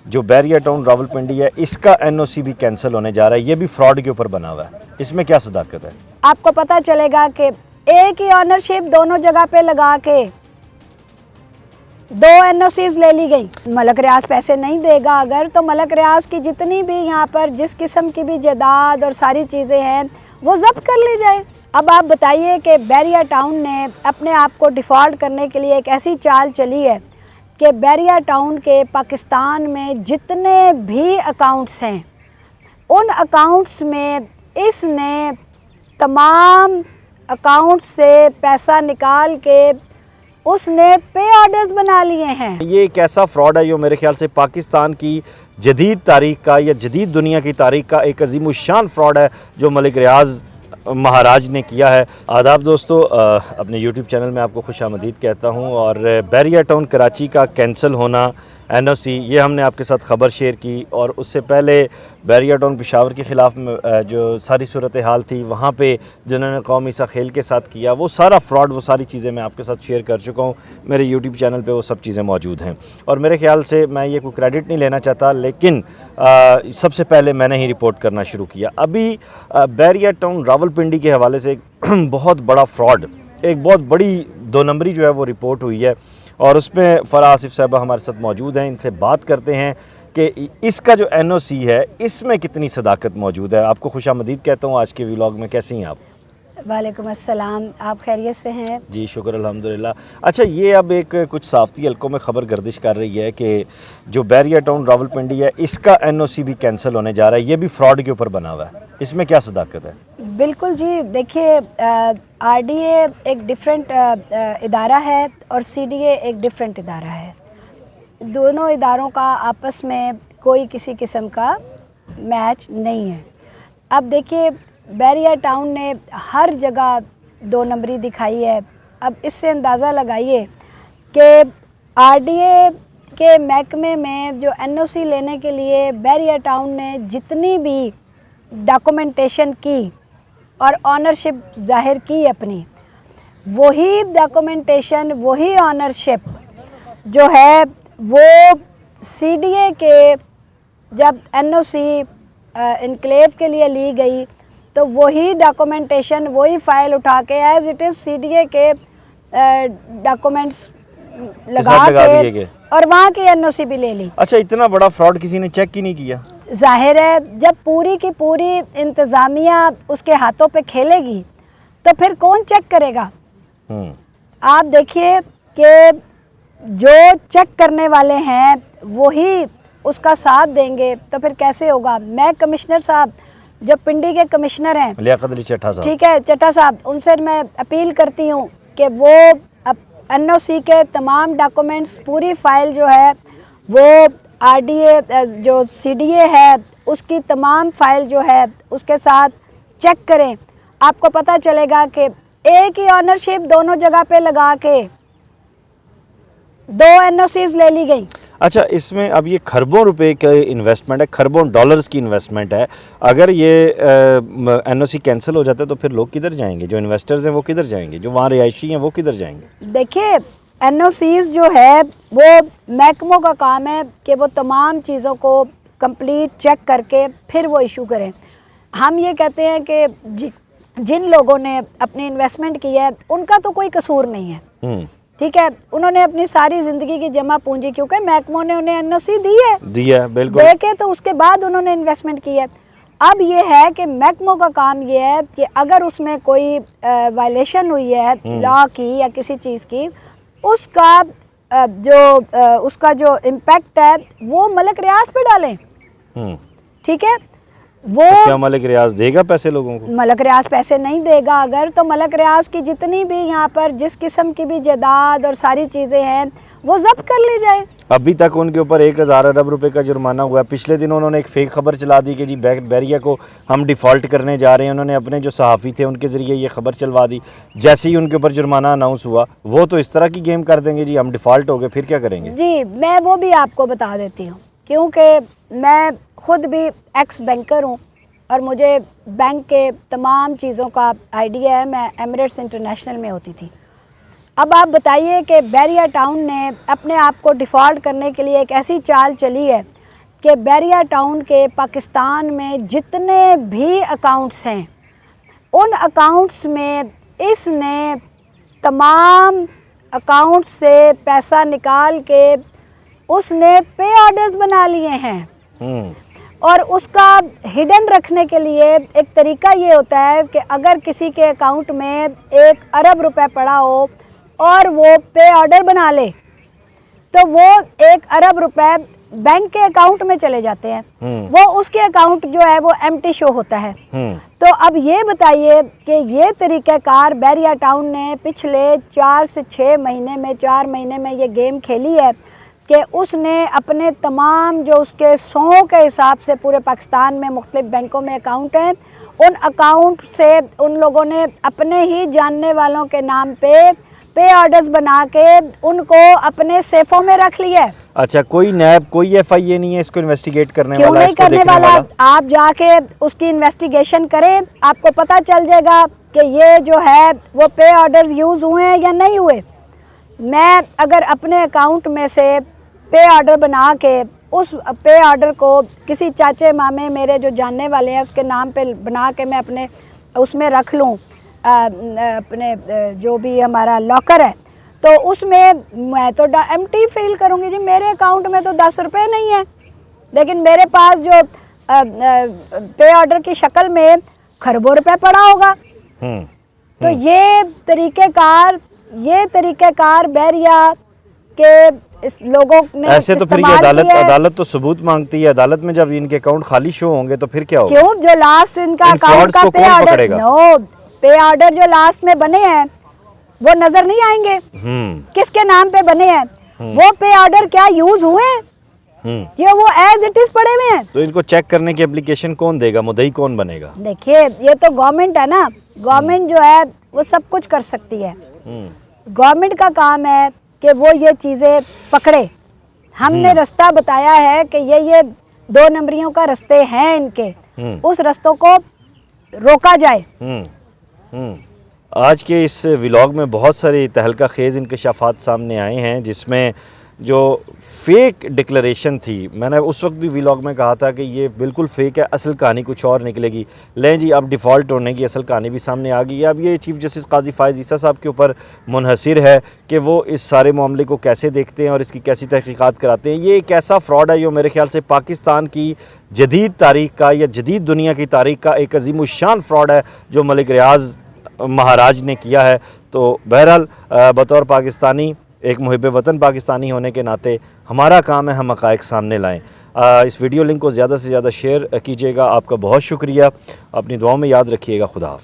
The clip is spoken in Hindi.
जो बैरिया टाउन रावलपिंडी है इसका एनओसी भी कैंसिल होने जा रहा है, ये भी फ्रॉड के ऊपर बना हुआ है, इसमें क्या सदाकत है? आपको पता चलेगा कि एक ही ऑनरशिप दोनों जगह पे लगा के 2 एनओसीज ले ली गई। मलक रियाज पैसे नहीं देगा अगर, तो मलक रियाज की जितनी भी यहाँ पर जिस किस्म की भी जायदाद और सारी चीज़ें हैं वो जब्त कर ली जाए। अब आप बताइए कि बैरिया टाउन ने अपने आप को डिफ़ॉल्ट करने के लिए एक ऐसी चाल चली है कि बैरिया टाउन के पाकिस्तान में जितने भी अकाउंट्स हैं उन अकाउंट्स में इसने तमाम अकाउंट से पैसा निकाल के उसने पे ऑर्डर्स बना लिए हैं। ये एक ऐसा फ्रॉड है जो मेरे ख्याल से पाकिस्तान की जदीद तारीख का या जदीद दुनिया की तारीख का एक अजीमुशान फ्रॉड है जो मलिक रियाज महाराज ने किया है। आदाब दोस्तों, अपने YouTube चैनल में आपको खुशामदीद कहता हूं। और बैरिया टाउन कराची का कैंसिल होना एनओसी, ये हमने आपके साथ ख़बर शेयर की। और उससे पहले बैरिया टाउन पेशावर के ख़िलाफ़ जो सारी सूरत हाल थी वहाँ पे जिन्होंने कौमी सा खेल के साथ किया, वो सारा फ्रॉड, वो सारी चीज़ें मैं आपके साथ शेयर कर चुका हूँ। मेरे YouTube चैनल पे वो सब चीज़ें मौजूद हैं। और मेरे ख्याल से मैं ये कोई क्रेडिट नहीं लेना चाहता, लेकिन सबसे पहले मैंने ही रिपोर्ट करना शुरू किया। अभी बैरिया टाउन रावलपिंडी के हवाले से एक बहुत बड़ा फ्रॉड, एक बहुत बड़ी 2 नंबरी जो है वो रिपोर्ट हुई है। और उसमें फ़राह आसिफ साहबा हमारे साथ मौजूद हैं। इनसे बात करते हैं कि इसका जो एनओसी है इसमें कितनी सदाकत मौजूद है। आपको खुशामदीद कहता हूँ आज के व्लॉग में। कैसी हैं आप? वालेकुम अस्सलाम, आप खैरियत से हैं? जी शुक्र अल्हम्दुलिल्लाह। अच्छा, ये अब एक कुछ साफ़ती हलकों में ख़बर गर्दिश कर रही है कि जो बैरिया टाउन रावलपिंडी है इसका एनओसी भी कैंसिल होने जा रहा है, ये भी फ्रॉड के ऊपर बना हुआ है, इसमें क्या सदाकत है? बिल्कुल जी, देखिए आरडीए एक डिफरेंट इदारा है और सीडीए एक डिफरेंट इदारा है। दोनों इदारों का आपस में कोई किसी किस्म का मैच नहीं है। अब देखिए बैरिया टाउन ने हर जगह 2 नंबरी दिखाई है। अब इससे अंदाज़ा लगाइए कि आरडीए के महकमे में जो एनओसी लेने के लिए बैरिया टाउन ने जितनी भी डॉक्यूमेंटेशन की और ऑनरशिप जाहिर की अपनी, वही डॉक्यूमेंटेशन, वही ऑनरशिप जो है वो सीडीए के जब एनओसी इनक्लेव के लिए ली गई तो वही डॉक्यूमेंटेशन, वही फाइल उठा के एज इट इज़ सीडीए के डॉक्यूमेंट्स लगा के और वहाँ की एनओसी भी ले ली। अच्छा, इतना बड़ा फ्रॉड किसी ने चेक ही नहीं किया? जाहिर है जब पूरी की पूरी इंतज़ामिया उसके हाथों पे खेलेगी तो फिर कौन चेक करेगा? आप देखिए कि जो चेक करने वाले हैं वही उसका साथ देंगे तो फिर कैसे होगा? मैं कमिश्नर साहब, जो पिंडी के कमिश्नर हैं लियाकत अली चट्टा साहब, ठीक है, चट्टा साहब, उनसे मैं अपील करती हूँ कि वो एनओसी के तमाम डॉक्यूमेंट्स, पूरी फाइल जो है वो आरडीए जो सीडीए है उसकी तमाम फाइल जो है उसके साथ चेक करें। आपको पता चलेगा कि एक ही ऑनरशिप दोनों जगह पे लगा के 2 एनओसीज ले ली गई। अच्छा, इसमें अब ये खरबों रुपए का इन्वेस्टमेंट है, खरबों डॉलर्स की इन्वेस्टमेंट है। अगर ये एनओसी कैंसिल हो जाता है तो फिर लोग किधर जाएंगे? जो इन्वेस्टर्स हैं वो किधर जाएंगे? जो वहाँ रिहायशी हैं वो किधर जाएंगे? देखिए एनओसीज जो है वो महकमों का काम है कि वो तमाम चीज़ों को कंप्लीट चेक करके फिर वो इशू करें। हम ये कहते हैं कि जिन लोगों ने अपनी इन्वेस्टमेंट की है उनका तो कोई कसूर नहीं है, ठीक है, उन्होंने अपनी सारी ज़िंदगी की जमा पूंजी, क्योंकि महकमों ने उन्हें एनओसी दी है बिल्कुल, दे के तो उसके बाद उन्होंने इन्वेस्टमेंट की है। अब ये है कि महकमों का काम ये है कि अगर उसमें कोई वायलेशन हुई है लॉ की या किसी चीज़ की, उसका उसका जो इम्पैक्ट है वो मलिक रियाज पे डालें, ठीक है। वो तो क्या मलिक रियाज देगा पैसे लोगों को? मलिक रियाज पैसे नहीं देगा अगर, तो मलिक रियाज की जितनी भी यहाँ पर जिस किस्म की भी जायदाद और सारी चीज़ें हैं वो जब्त कर ली जाए। अभी तक उनके ऊपर 1000 अरब रुपए का जुर्माना हुआ है। पिछले दिन उन्होंने एक फेक खबर चला दी कि जी बैरिया को हम डिफ़ॉल्ट करने जा रहे हैं। उन्होंने अपने जो सहाफ़ी थे उनके ज़रिए ये खबर चलवा दी। जैसे ही उनके ऊपर जुर्माना अनाउंस हुआ वो तो इस तरह की गेम कर देंगे, जी हम डिफ़ॉल्ट हो गए, फिर क्या करेंगे? जी मैं वो भी आपको बता देती हूँ, क्योंकि मैं ख़ुद भी एक्स बैंकर हूँ और मुझे बैंक के तमाम चीज़ों का आइडिया है। मैं एमिरेट्स इंटरनेशनल में होती थी। अब आप बताइए कि बैरिया टाउन ने अपने आप को डिफ़ॉल्ट करने के लिए एक ऐसी चाल चली है कि बैरिया टाउन के पाकिस्तान में जितने भी अकाउंट्स हैं उन अकाउंट्स में इसने तमाम अकाउंट्स से पैसा निकाल के उसने पे ऑर्डर्स बना लिए हैं। और उसका हिडन रखने के लिए एक तरीका ये होता है कि अगर किसी के अकाउंट में 1 अरब रुपए पड़ा हो और वो पे ऑर्डर बना ले तो वो 1 अरब रुपए बैंक के अकाउंट में चले जाते हैं, वो उसके अकाउंट जो है वो एम्प्टी शो होता है। तो अब ये बताइए कि ये तरीक़ाकार बैरिया टाउन ने पिछले 4 से 6 महीने में 4 महीने में ये गेम खेली है कि उसने अपने तमाम जो उसके 100 के हिसाब से पूरे पाकिस्तान में मुख्तलिफ बैंकों में अकाउंट हैं, उन अकाउंट से उन लोगों ने अपने ही जानने वालों के नाम पे ऑर्डर्स बना के उनको अपने सेफों में रख लिया है। अच्छा, कोई नैब कोई FIA नहीं है इसको इन्वेस्टिगेट करने क्यों वाला, नहीं इसको करने देखने वाला? वाला? आप जाके उसकी इन्वेस्टिगेशन करें, आपको पता चल जाएगा कि ये जो है वो पे ऑर्डर्स यूज़ हुए हैं या नहीं हुए। मैं अगर अपने अकाउंट में से पे ऑर्डर बना के उस पे ऑर्डर को किसी चाचे मामे मेरे जो जानने वाले हैं उसके नाम पे बना के मैं अपने उसमें रख लूँ, अपने जो भी हमारा लॉकर है, तो उसमें मैं तो एम्प्टी फील करूँगी जी। मेरे अकाउंट में तो 10 रुपये नहीं है, लेकिन मेरे पास जो पे ऑर्डर की शक्ल में खरबों रुपए पड़ा होगा। तो ये तरीक़ेकार बैरिया के इस लोगों ने ऐसे तो फिर ये अदालत तो सबूत मांगती है। अदालत में जब इनके अकाउंट खाली शो होंगे तो फिर क्या होगा? क्यों? जो लास्ट इनका अकाउंट का पे ऑर्डर पे ऑर्डर जो लास्ट में बने हैं वो नजर नहीं आएंगे किसके नाम पे बने हैं। वो पे ऑर्डर क्या यूज हुए हैं? ये वो एज इट इज पड़े हुए हैं। तो इनको चेक करने की एप्लीकेशन कौन देगा? मुद्दई कौन बनेगा? देखिए, ये तो गवर्नमेंट है ना। गवर्नमेंट जो है वो सब कुछ कर सकती है। गवर्नमेंट का काम है कि वो ये चीज़ें पकड़े। हमने रास्ता बताया है कि ये 2 नंबरियों का रास्ते हैं इनके, उस रास्तों को रोका जाए। आज के इस व्लॉग में बहुत सारे तहलका खेज़ इंकशाफात सामने आए हैं, जिसमें जो फेक डिक्लेरेशन थी, मैंने उस वक्त भी व्लॉग में कहा था कि ये बिल्कुल फेक है, असल कहानी कुछ और निकलेगी। लें जी, अब डिफ़ॉल्ट होने की असल कहानी भी सामने आ गई है। अब ये चीफ़ जस्टिस काजी फ़ायज़ ईसा साहब के ऊपर मुनहसर है कि वो इस सारे मामले को कैसे देखते हैं और इसकी कैसी तहकीकात कराते हैं। ये एक ऐसा फ्रॉड है जो मेरे ख्याल से पाकिस्तान की जदीद तारीख़ का या जदीद दुनिया की तारीख़ का एक अज़ीमुश्शान फ्रॉड है जो मलिक रियाज़ महाराज ने किया है। तो बहरहाल बतौर पाकिस्तानी, एक मुहिब वतन पाकिस्तानी होने के नाते हमारा काम है हम हक़ाइक़ सामने लाएं। इस वीडियो लिंक को ज़्यादा से ज़्यादा शेयर कीजिएगा। आपका बहुत शुक्रिया। अपनी दुआओं में याद रखिएगा। खुदा हाफ़िज़।